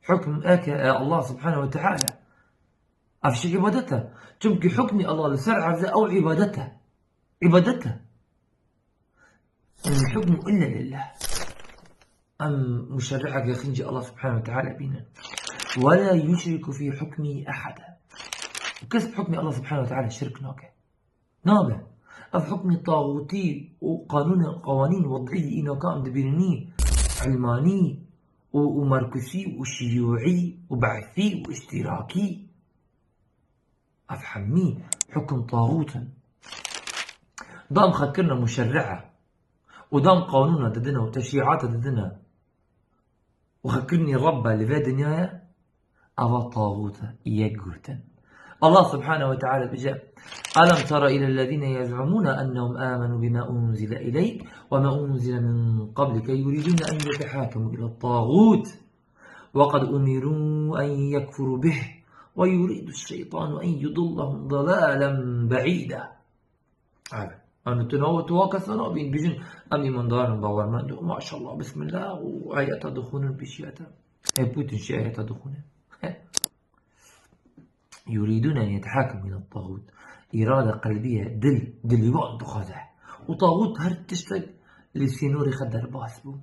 حكم الله سبحانه وتعالى أفشي عبادته تمكي حكمي الله لسر عرضه أو عبادته إن الحكم إلا لله أم مشرعك يخنج الله سبحانه وتعالى بنا ولا يشرك في حكمه أحدا وكسب حكم الله سبحانه وتعالى شرك نابع أف حكم طاغوتي قوانين وضعي إنه كان دبيرني علماني ومركزي وشيوعي وبعثي واشتراكي أفهمني حكم طاغوتا ضام خكرنا مشرعة ودام قانونا ضدنا وتشريعات ضدنا وخكرني ربا لفي دنيايا أبا طاغوتا يقرتا الله سبحانه وتعالى بجاء ألم تر إلى الذين يزعمون أنهم آمنوا بما أنزل إليك وما أنزل من قبلك يريدون أن يتحاكموا إلى الطاغوت وقد أمروا أن يكفروا به ويريد الشيطان أن يضلهم ضلالا بعيدا أنا تواكا سنابين بجن أمي من دارن باورمند ما شاء الله بسم الله وآيات دخون بشياتا بوتين شي آيات دخون يريدون أن يتحاكموا إلى الطاغوت إرادة قلبية دل يوان دخاده وطاغوت هر تشتغل لسينوري خدر باسبو